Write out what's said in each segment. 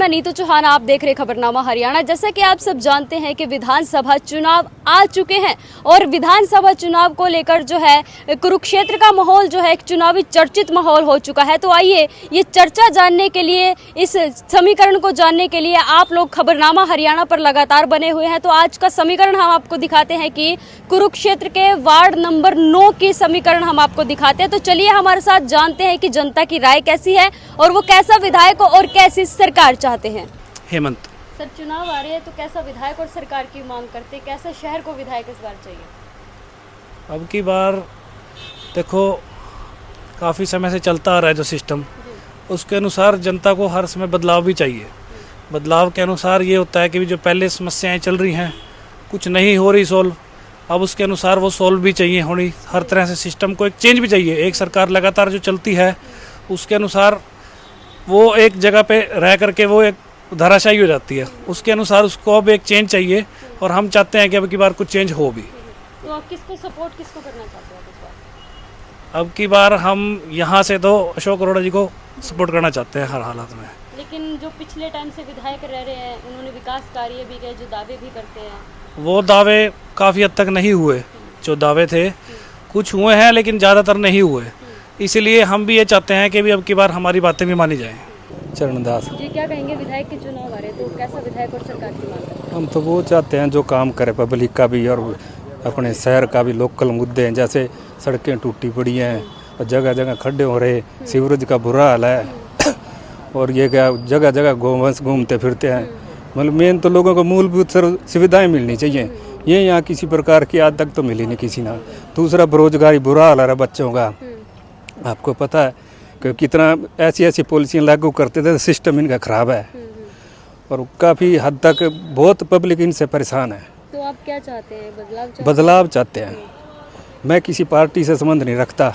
मैं नीतू चौहान, आप देख रहे खबरनामा हरियाणा। जैसा कि आप सब जानते हैं कि विधानसभा चुनाव आ चुके हैं और विधानसभा चुनाव को लेकर जो है कुरुक्षेत्र का माहौल जो है एक चुनावी चर्चित माहौल हो चुका है। तो आइए ये चर्चा जानने के लिए, इस समीकरण को जानने के लिए आप लोग खबरनामा हरियाणा पर लगातार बने हुए हैं। तो आज का समीकरण हम आपको दिखाते हैं कि कुरुक्षेत्र के वार्ड नंबर 9 की समीकरण हम आपको दिखाते हैं। तो चलिए हमारे साथ जानते हैं कि जनता की राय कैसी है और वो कैसा विधायक और कैसी सरकार चाहते हैं। हेमंत सर, चुनाव आ रहे हैं तो कैसा विधायक और सरकार की मांग करते हैं, कैसे शहर को विधायक इस बार चाहिए? अब की बार देखो, काफ़ी समय से चलता आ रहा है जो सिस्टम, उसके अनुसार जनता को हर समय बदलाव भी चाहिए। बदलाव के अनुसार ये होता है कि जो पहले समस्याएं चल रही हैं कुछ नहीं हो रही सॉल्व, अब उसके अनुसार वो सॉल्व भी चाहिए होनी। हर तरह से सिस्टम को एक चेंज भी चाहिए। एक सरकार लगातार जो चलती है उसके अनुसार वो एक जगह पे रह करके वो एक धाराशाही हो जाती है, उसके अनुसार उसको अब एक चेंज चाहिए और हम चाहते हैं कि अब की बार कुछ चेंज हो भी। तो आप किसको सपोर्ट किसको करना चाहते हैं इस बार? अब की बार हम यहाँ से तो अशोक अरोड़ा जी को सपोर्ट करना चाहते हैं हर हालत में। लेकिन जो पिछले टाइम से विधायक रह रहे हैं उन्होंने विकास कार्य भी किए, जो दावे भी करते हैं, वो दावे काफ़ी हद तक नहीं हुए। जो दावे थे कुछ हुए हैं लेकिन ज़्यादातर नहीं हुए, इसलिए हम भी ये चाहते हैं कि भी अब की बार हमारी बातें भी मानी जाएं। चरणदास जी, क्या कहेंगे? विधायक के चुनाव आ रहे हैं तो कैसा विधायक और सरकार की मांग करते हैं? हम तो वो चाहते हैं जो काम करे पब्लिक का भी और अपने शहर का भी। लोकल मुद्दे हैं, जैसे सड़कें टूटी पड़ी हैं और जगह जगह खड्डे हो रहे, सीवरेज का बुरा हाल है और ये क्या जगह जगह गोवंश घूमते फिरते हैं। मतलब मेन तो लोगों को मूलभूत सुविधाएं मिलनी चाहिए। ये यहाँ किसी प्रकार की आज तक तो मिली नहीं किसी ना। दूसरा बेरोजगारी बुरा हाल है बच्चों का, आपको पता है कि कितना ऐसी ऐसी पॉलिसियाँ लागू करते थे, सिस्टम इनका ख़राब है और काफ़ी हद तक बहुत पब्लिक इनसे परेशान है। तो आप क्या चाहते हैं? बदलाव चाहते हैं। मैं किसी पार्टी से संबंध नहीं रखता,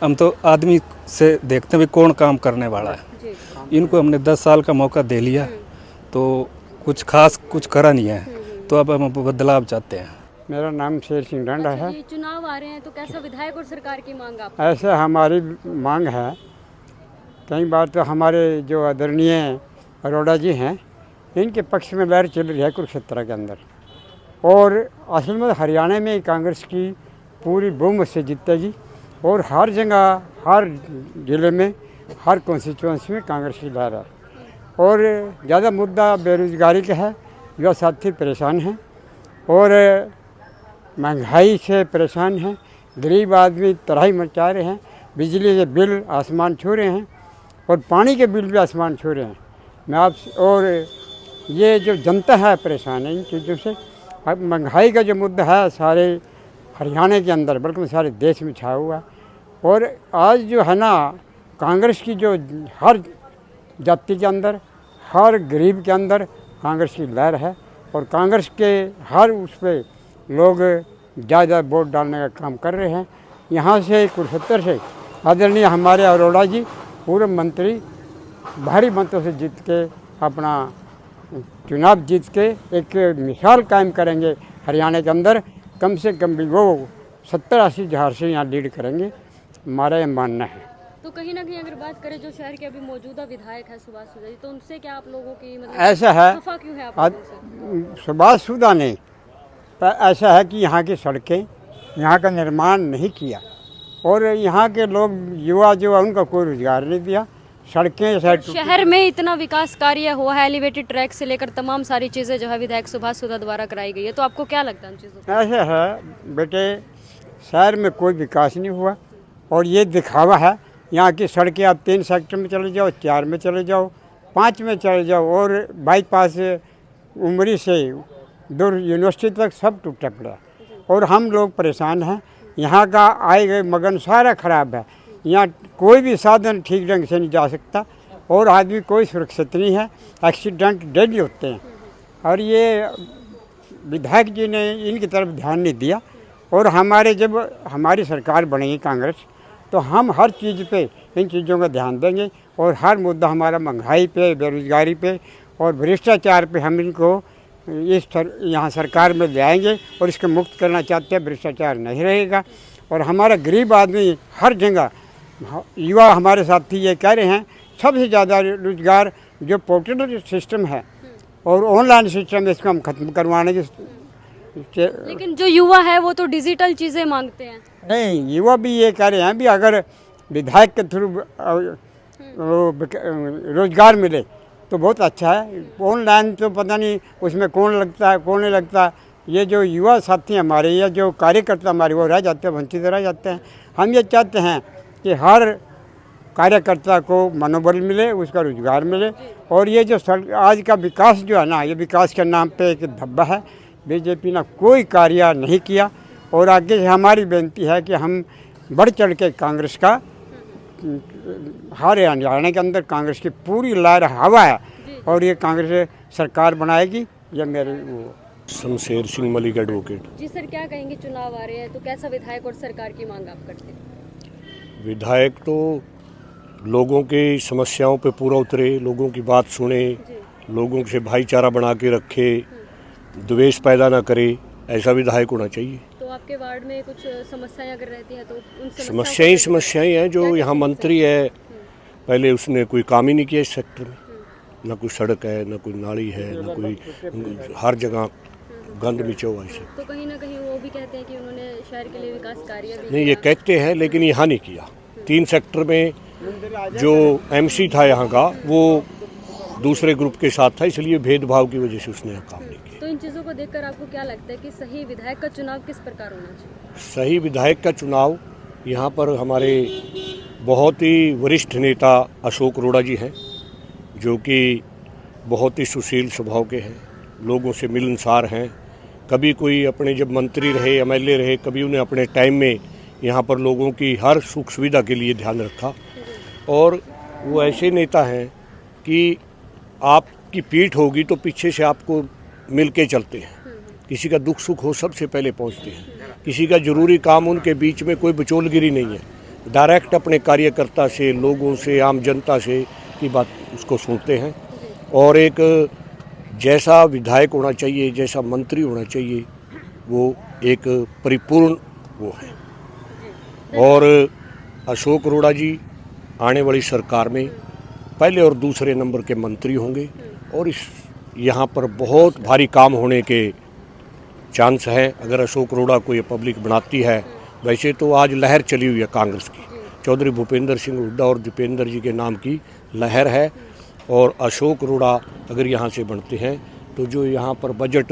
हम तो आदमी से देखते हैं कौन काम करने वाला है। इनको हमने 10 साल का मौका दे लिया तो कुछ खास कुछ करा नहीं है, तो अब हम बदलाव चाहते हैं। मेरा नाम शेर सिंह डांडा है। ये चुनाव आ रहे हैं तो कैसा विधायक और सरकार की मांग आप? ऐसे हमारी मांग है, कई बार तो हमारे जो आदरणीय अरोड़ा जी हैं इनके पक्ष में लहर चल रही है कुरुक्षेत्र के अंदर, और असल में हरियाणा में कांग्रेस की पूरी बहुमत से जीतेगी और हर जगह हर ज़िले में हर कॉन्स्टिट्यूंसी में कांग्रेस की लहर है। और ज़्यादा मुद्दा बेरोजगारी का है, युवा साथी परेशान हैं और महंगाई से परेशान हैं, गरीब आदमी तराही मचा रहे हैं, बिजली के बिल आसमान छू रहे हैं और पानी के बिल भी आसमान छू रहे हैं। मैं आप और ये जो जनता है परेशान है इन चीज़ों से। अब महंगाई का जो मुद्दा है सारे हरियाणा के अंदर बल्कि सारे देश में छाया हुआ है। और आज जो है ना, कांग्रेस की जो हर जाति के अंदर हर गरीब के अंदर कांग्रेस की लहर है और कांग्रेस के हर उस पर लोग ज़्यादा वोट डालने का काम कर रहे हैं। यहाँ से कुरुक्षेत्र से आदरणीय हमारे अरोड़ा जी पूर्व मंत्री भारी मतों से जीत के अपना चुनाव जीत के एक मिसाल कायम करेंगे हरियाणा के अंदर। कम से कम भी वो 70-80 हज़ार से यहाँ लीड करेंगे, हमारा ये मानना है। तो कहीं ना कहीं अगर बात करें जो शहर के अभी मौजूदा विधायक है सुभाष सुधा जी, तो उनसे क्या आप लोगों की मतलब ऐसा है, खफा क्यों है आप लोगों से? सुभाष सुधा ने ऐसा है कि यहाँ की सड़कें, यहाँ का निर्माण नहीं किया और यहाँ के लोग युवा जो है उनका कोई रोजगार नहीं दिया। सड़कें शहर में इतना विकास कार्य हुआ है, एलिवेटेड ट्रैक से लेकर तमाम सारी चीज़ें जो है विधायक सुभाष सुधा द्वारा कराई गई है, तो आपको क्या लगता है उन चीज़ों को? ऐसा है बेटे, शहर में कोई विकास नहीं हुआ और ये दिखावा है। यहाँ की सड़कें आप 3 सेक्टर में चले जाओ, 4 में चले जाओ, 5 में चले जाओ और बाईपास उमरी से दूर यूनिवर्सिटी तक सब टूटा पड़ा और हम लोग परेशान हैं। यहाँ का आए गए मगन सारा ख़राब है, यहाँ कोई भी साधन ठीक ढंग से नहीं जा सकता और आदमी कोई सुरक्षित नहीं है, एक्सीडेंट डेली होते हैं। और ये विधायक जी ने इनकी तरफ ध्यान नहीं दिया और हमारे जब हमारी सरकार बनेगी कांग्रेस तो हम हर चीज़ पे इन चीज़ों का ध्यान देंगे और हर मुद्दा हमारा महंगाई पे, बेरोजगारी पे और भ्रष्टाचार पे हम इनको यहाँ सरकार में ले आएंगे और इसको मुक्त करना चाहते हैं। भ्रष्टाचार नहीं रहेगा और हमारा गरीब आदमी हर जगह, युवा हमारे साथी ये कह रहे हैं सबसे ज़्यादा रोजगार जो पोर्टल सिस्टम है और ऑनलाइन सिस्टम इसको हम खत्म करवाने की लेकिन जो युवा है वो तो डिजिटल चीज़ें मांगते हैं। नहीं, युवा भी ये कह रहे हैं भी अगर विधायक के थ्रू रोजगार मिले तो बहुत अच्छा है। ऑनलाइन तो पता नहीं उसमें कौन लगता है कौन नहीं लगता। ये जो युवा साथी हमारे या जो कार्यकर्ता हमारे वो रह जाते हैं, वंचित रह जाते हैं। हम ये चाहते हैं कि हर कार्यकर्ता को मनोबल मिले, उसका रोजगार मिले। और ये जो आज का विकास जो है ना, ये विकास के नाम पे एक धब्बा है। बीजेपी ने कोई कार्य नहीं किया और आगे से हमारी बेनती है कि हम बढ़ चढ़ के कांग्रेस का हरियाणा के अंदर कांग्रेस की पूरी लहर हवा है और ये कांग्रेस सरकार बनाएगी। ये मेरे वो शमशेर सिंह मलिक एडवोकेट। जी सर, क्या कहेंगे, चुनाव आ रहे हैं तो कैसा विधायक और सरकार की मांग आप करते हैं? विधायक तो लोगों की समस्याओं पे पूरा उतरे, लोगों की बात सुने, लोगों से भाईचारा बना के रखे, द्वेष पैदा ना करे, ऐसा विधायक होना चाहिए। तो आपके वार्ड में कुछ समस्याएं अगर रहती हैं तो उन समस्याएं हैं। जो यहाँ मंत्री है, पहले उसने कोई काम ही नहीं किया इस सेक्टर में। ना कोई सड़क है, ना कोई नाली है, ना कोई, हर जगह गंद मिचा हुआ है। तो कहीं ना कहीं वो भी कहते हैं कि उन्होंने शहर के लिए विकास कार्य भी नहीं, ये कहते हैं लेकिन यहाँ नहीं किया। 3 सेक्टर में जो एमसी था यहाँ का वो दूसरे ग्रुप के साथ था, इसलिए भेदभाव की वजह से उसने काम नहीं किया। तो इन चीज़ों को देखकर आपको क्या लगता है कि सही विधायक का चुनाव किस प्रकार होना चाहिए? सही विधायक का चुनाव यहाँ पर हमारे बहुत ही वरिष्ठ नेता अशोक अरोड़ा जी हैं, जो कि बहुत ही सुशील स्वभाव के हैं, लोगों से मिलनसार हैं। कभी कोई अपने जब मंत्री रहे, एमएलए रहे, कभी उन्हें अपने टाइम में यहाँ पर लोगों की हर सुख सुविधा के लिए ध्यान रखा। और वो ऐसे नेता हैं कि आपकी पीठ होगी तो पीछे से आपको मिल के चलते हैं। किसी का दुख सुख हो सबसे पहले पहुंचते हैं। किसी का जरूरी काम उनके बीच में कोई बिचौलगिरी नहीं है। डायरेक्ट अपने कार्यकर्ता से, लोगों से, आम जनता से की बात उसको सुनते हैं। और एक जैसा विधायक होना चाहिए, जैसा मंत्री होना चाहिए, वो एक परिपूर्ण वो है। और अशोक अरोड़ा जी आने वाली सरकार में पहले और दूसरे नंबर के मंत्री होंगे और इस यहाँ पर बहुत भारी काम होने के चांस है अगर अशोक अरोड़ा को ये पब्लिक बनाती है। वैसे तो आज लहर चली हुई है कांग्रेस की, चौधरी भूपेंद्र सिंह हुड्डा और दीपेंद्र जी के नाम की लहर है। और अशोक अरोड़ा अगर यहाँ से बनते हैं तो जो यहाँ पर बजट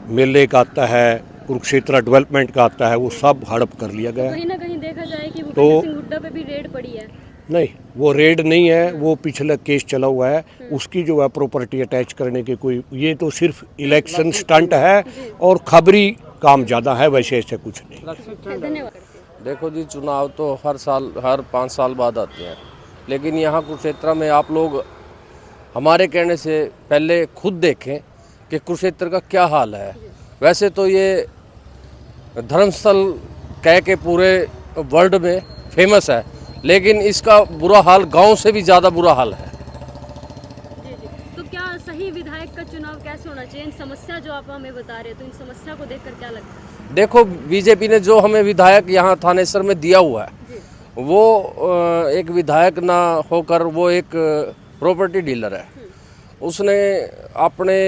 मेले का आता है, कुरुक्षेत्र डेवलपमेंट का आता है, वो सब हड़प कर लिया गया। कहीं ना कहीं देखा जाए कि भूपेंद्र सिंह हुड्डा पे भी रेड पड़ी है। नहीं, वो रेड नहीं है, वो पिछला केस चला हुआ है। उसकी जो है प्रॉपर्टी अटैच करने के कोई, ये तो सिर्फ इलेक्शन स्टंट है और खबरी काम ज़्यादा है, वैसे ऐसे कुछ नहीं। धन्यवाद। देखो जी, चुनाव तो हर साल, हर 5 साल बाद आते हैं, लेकिन यहाँ कुरुक्षेत्र में आप लोग हमारे कहने से पहले खुद देखें कि कुरुक्षेत्र का क्या हाल है। वैसे तो ये धर्मस्थल कह के पूरे वर्ल्ड में फेमस है, लेकिन इसका बुरा हाल गांव से भी ज़्यादा बुरा हाल है। जी। तो क्या सही विधायक का चुनाव कैसे होना चाहिए? इन समस्या जो आप हमें बता रहे हैं, तो इन समस्या को देखकर क्या लगता है? देखो, बीजेपी ने जो हमें विधायक यहाँ थानेसर में दिया हुआ है, वो एक विधायक ना होकर वो एक प्रॉपर्टी डीलर है। उसने अपने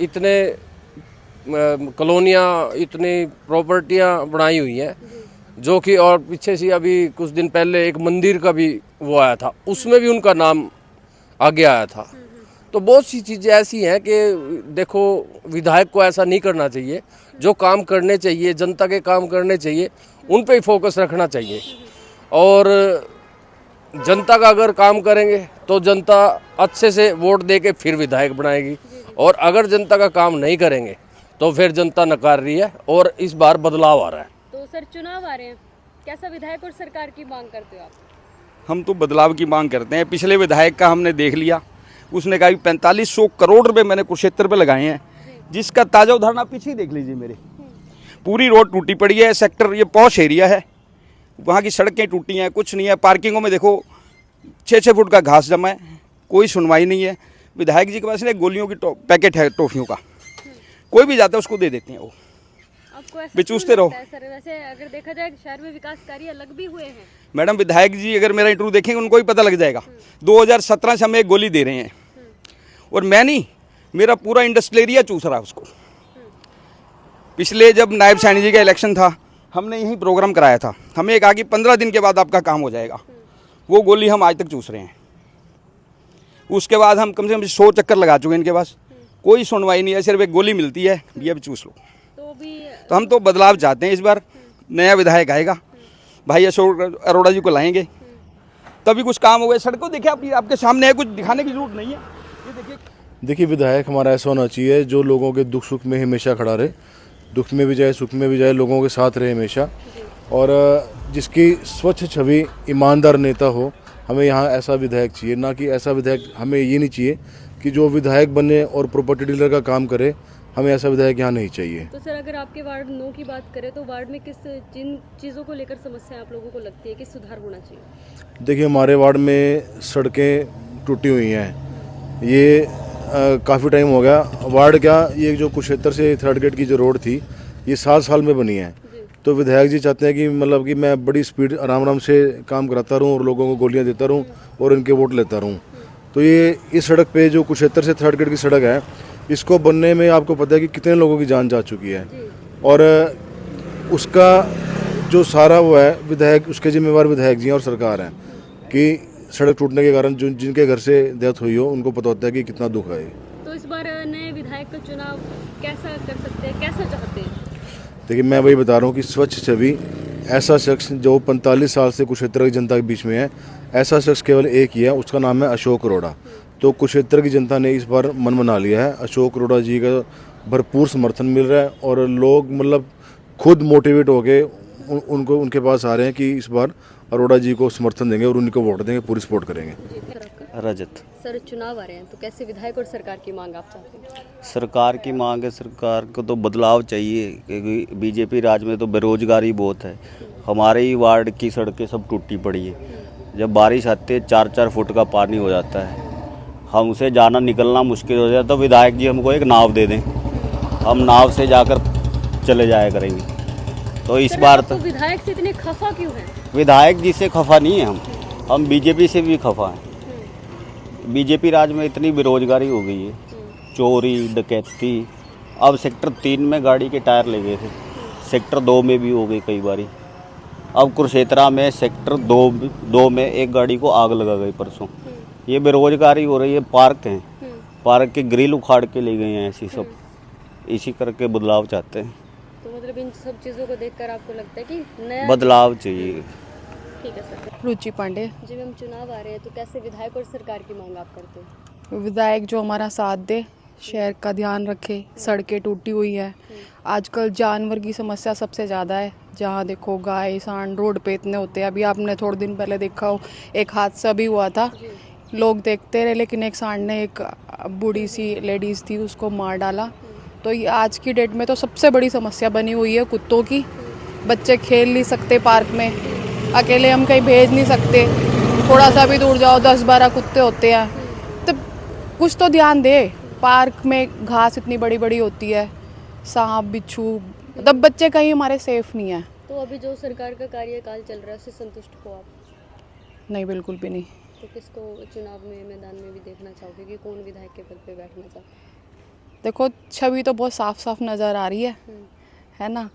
इतने कॉलोनियाँ, इतनी प्रॉपर्टियाँ बनाई हुई हैं, जो कि, और पीछे से अभी कुछ दिन पहले एक मंदिर का भी वो आया था, उसमें भी उनका नाम आगे आया था। तो बहुत सी चीज़ें ऐसी हैं कि देखो, विधायक को ऐसा नहीं करना चाहिए। जो काम करने चाहिए, जनता के काम करने चाहिए, उन पे ही फोकस रखना चाहिए। और जनता का अगर काम करेंगे तो जनता अच्छे से वोट दे के फिर विधायक बनाएगी, और अगर जनता का काम नहीं करेंगे तो फिर जनता नकार रही है और इस बार बदलाव आ रहा है। तो सर, चुनाव आ रहे हैं, कैसा विधायक और सरकार की मांग करते हो आप? हम तो बदलाव की मांग करते हैं। पिछले विधायक का हमने देख लिया, उसने कहा कि 4500 करोड़ रुपए मैंने कुरुक्षेत्र पे लगाए हैं, जिसका ताज़ा उदाहरण आप पीछे ही देख लीजिए। मेरे पूरी रोड टूटी पड़ी है। सेक्टर ये पॉश एरिया है, वहाँ की सड़कें टूटी हैं, कुछ नहीं है। पार्किंगों में देखो 6-6 फुट का घास जमा है, कोई सुनवाई नहीं है। विधायक जी के पास ना गोलियों की पैकेट है, टॉफियों का, कोई भी जाता है उसको दे देते हैं वो। अब आपको ऐसा भी क्यों चूसते रहो। लगता है सर? वैसे अगर देखा जाए शहर में विकास कार्य अलग भी हुए हैं। मैडम विधायक जी अगर मेरा इंटरव्यू देखेंगे उनको ही पता लग जाएगा। 2017 से हमें एक गोली दे रहे हैं और मैं नहीं, मेरा पूरा इंडस्ट्रियल एरिया चूस रहा है उसको। पिछले जब नायब सैनी जी का इलेक्शन था, हमने यही प्रोग्राम कराया था, हमें एक आगे 15 दिन के बाद आपका काम हो जाएगा। वो गोली हम आज तक चूस रहे हैं। उसके बाद हम कम से कम 100 चक्कर लगा चुके हैं इनके पास, कोई सुनवाई नहीं है। सिर्फ एक गोली मिलती है, ये अब चूस लो। तो हम तो बदलाव चाहते हैं। इस बार नया विधायक आएगा, भाई अशोक अरोड़ा जी को लाएंगे, तभी कुछ काम होगा। सड़कों देखिए आपके सामने है, कुछ दिखाने की जरूरत नहीं है। ये देखिए। देखिए विधायक हमारा ऐसा होना चाहिए जो लोगों के दुख सुख में हमेशा खड़ा रहे, दुख में भी जाए सुख में भी जाए, लोगों के साथ रहे हमेशा, और जिसकी स्वच्छ छवि, ईमानदार नेता हो। हमें यहाँ ऐसा विधायक चाहिए, ना कि ऐसा विधायक हमें ये नहीं चाहिए कि जो विधायक बने और प्रॉपर्टी डीलर का काम करे। हमें ऐसा विधायक यहाँ नहीं चाहिए। तो सर अगर आपके वार्ड 9 की बात करें तो वार्ड में जिन चीज़ों को लेकर समस्या आप लोगों को लगती है कि सुधार होना चाहिए? देखिए हमारे वार्ड में सड़कें टूटी हुई हैं, ये काफ़ी टाइम हो गया। वार्ड क्या, ये जो कुरुक्षेत्र से थर्ड गेट की जो रोड थी, ये 7 साल में बनी है। तो विधायक जी चाहते हैं कि मतलब कि मैं बड़ी स्पीड आराम से काम कराता रहूं और लोगों को गोलियां देता रहूं और इनके वोट लेता रहूं। तो ये इस सड़क पे जो कुरुक्षेत्र से थर्ड गेट की सड़क है, इसको बनने में आपको पता है कि कितने लोगों की जान जा चुकी है, और उसका जो सारा वो है विधायक, उसके जिम्मेवार विधायक जी हैं और सरकार है कि सड़क टूटने के कारण जिनके घर से डेथ हुई हो उनको पता होता है कि कितना दुख है। तो इस बार नए विधायक का चुनाव कैसा कर सकते हैं, कैसा चाहते हैं? देखिए मैं वही बता रहा हूँ कि स्वच्छ छवि, ऐसा शख्स जो 45 साल से कुरुक्षेत्र की जनता के बीच में है, ऐसा शख्स केवल एक ही है, उसका नाम है अशोक अरोड़ा। तो कुरुक्षेत्र की जनता ने इस बार मन बना लिया है, अशोक अरोड़ा जी का भरपूर समर्थन मिल रहा है और लोग मतलब खुद मोटिवेट होके उनको उनके पास आ रहे हैं कि इस बार अरोड़ा जी को समर्थन देंगे और उनको वोट देंगे, पूरी सपोर्ट करेंगे। रजत। सर चुनाव आ रहे हैं तो कैसे विधायक और सरकार की मांग आप चाहते हैं? सरकार की मांग है, सरकार को तो बदलाव चाहिए क्योंकि बीजेपी राज में तो बेरोजगारी बहुत है। हमारे ही वार्ड की सड़कें सब टूटी पड़ी है, जब बारिश आती है 4-4 फुट का पानी हो जाता है, हमसे जाना निकलना मुश्किल हो जाता है। तो विधायक जी हमको एक नाव दे दें, हम नाव से जाकर चले जाया करेंगे। तो इस बार तो विधायक से इतने खफा क्यों हैं? विधायक जी से खफा नहीं है हम बीजेपी से भी खफा हैं। बीजेपी राज में इतनी बेरोजगारी हो गई है, चोरी डकैती। अब सेक्टर 3 में गाड़ी के टायर ले गए थे, सेक्टर 2 में भी हो गई कई बारी। अब कुरुक्षेत्र में सेक्टर 2 में एक गाड़ी को आग लगा गई परसों। ये बेरोजगारी हो रही है। पार्क हैं, पार्क के ग्रिल उखाड़ के ले गए हैं, ऐसी सब इसी करके बदलाव चाहते हैं। तो मतलब इन सब चीज़ों को देखकर आपको लगता है कि नया बदलाव चाहिए। ठीक है सर। रुचि पांडे। जब हम चुनाव आ रहे हैं तो कैसे विधायक और सरकार की मांग आप करते हैं? विधायक जो हमारा साथ दे, शहर का ध्यान रखे, सड़कें टूटी हुई है, आजकल जानवर की समस्या सबसे ज़्यादा है। जहाँ देखो गाय सांड रोड पे इतने होते हैं। अभी आपने थोड़े दिन पहले देखा हो एक हादसा भी हुआ था, लोग देखते रहे लेकिन एक सांड ने एक बूढ़ी सी लेडीज़ थी उसको मार डाला। तो ये आज की डेट में तो सबसे बड़ी समस्या बनी हुई है कुत्तों की। बच्चे खेल नहीं सकते पार्क में, अकेले हम कहीं भेज नहीं सकते, थोड़ा सा भी दूर जाओ 10-12 कुत्ते होते हैं। तो कुछ तो ध्यान दे। पार्क में घास इतनी बड़ी बड़ी होती है, सांप बिच्छू, मतलब बच्चे कहीं हमारे सेफ नहीं है। तो अभी जो सरकार का कार्यकाल चल रहा है उससे संतुष्ट हो आप? नहीं, बिल्कुल भी नहीं। तो किसको चुनाव में मैदान में भी देखना चाहोगे कि कौन विधायक के पद पे बैठना चाहते हैं? देखो छवि तो बहुत साफ साफ नज़र आ रही है ना।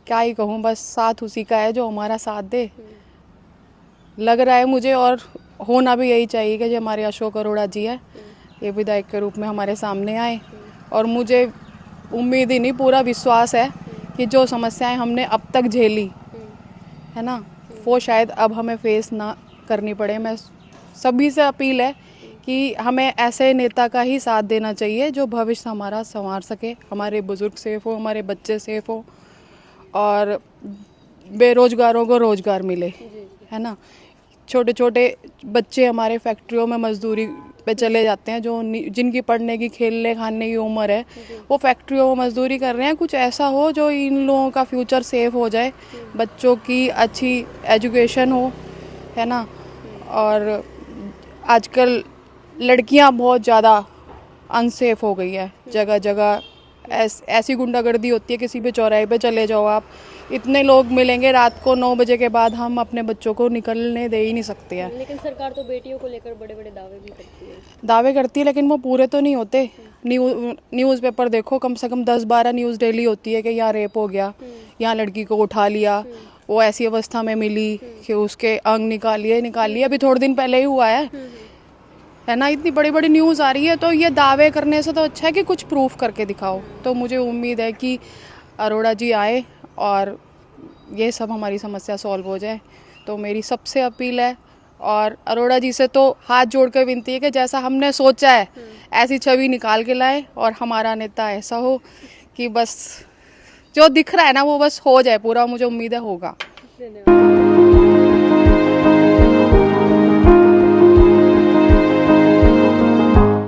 क्या ही कहूँ, बस साथ उसी का है जो हमारा साथ दे, लग रहा है मुझे। और होना भी यही चाहिए कि जो हमारे अशोक अरोड़ा जी है ये विधायक के रूप में हमारे सामने आए। और मुझे उम्मीद ही नहीं, पूरा विश्वास है कि जो समस्याएं हमने अब तक झेली है ना, वो शायद अब हमें फेस ना करनी पड़े। मैं सभी से अपील है कि हमें ऐसे नेता का ही साथ देना चाहिए जो भविष्य हमारा संवार सके, हमारे बुजुर्ग सेफ हो, हमारे बच्चे सेफ हो और बेरोजगारों को रोजगार मिले, है ना। छोटे छोटे बच्चे हमारे फैक्ट्रियों में मजदूरी पे चले जाते हैं, जो जिनकी पढ़ने की खेलने खाने की उम्र है, वो फैक्ट्रियों में मजदूरी कर रहे हैं। कुछ ऐसा हो जो इन लोगों का फ्यूचर सेफ हो जाए, बच्चों की अच्छी एजुकेशन हो, है ना। और आजकल लड़कियां बहुत ज़्यादा अनसेफ हो गई है, जगह जगह ऐसी गुंडागर्दी होती है, किसी भी चौराहे पे चले जाओ आप, इतने लोग मिलेंगे रात को 9 बजे के बाद, हम अपने बच्चों को निकलने दे ही नहीं सकते हैं। लेकिन सरकार तो बेटियों को लेकर बड़े बड़े दावे भी करती है। दावे करती है लेकिन वो पूरे तो नहीं होते। न्यूज़पेपर देखो, कम से कम 10-12 न्यूज़ डेली होती है कि यहाँ रेप हो गया, यहाँ लड़की को उठा लिया, वो ऐसी अवस्था में मिली कि उसके अंग निकाल लिए। अभी थोड़े दिन पहले ही हुआ है ना। इतनी बड़ी बड़ी न्यूज़ आ रही है, तो ये दावे करने से तो अच्छा है कि कुछ प्रूफ करके दिखाओ। तो मुझे उम्मीद है कि अरोड़ा जी आए और ये सब हमारी समस्या सॉल्व हो जाए। तो मेरी सबसे अपील है, और अरोड़ा जी से तो हाथ जोड़ कर विनती है कि जैसा हमने सोचा है ऐसी छवि निकाल के लाए, और हमारा नेता ऐसा हो कि बस जो दिख रहा है ना वो बस हो जाए पूरा। मुझे उम्मीद है होगा। धन्यवाद।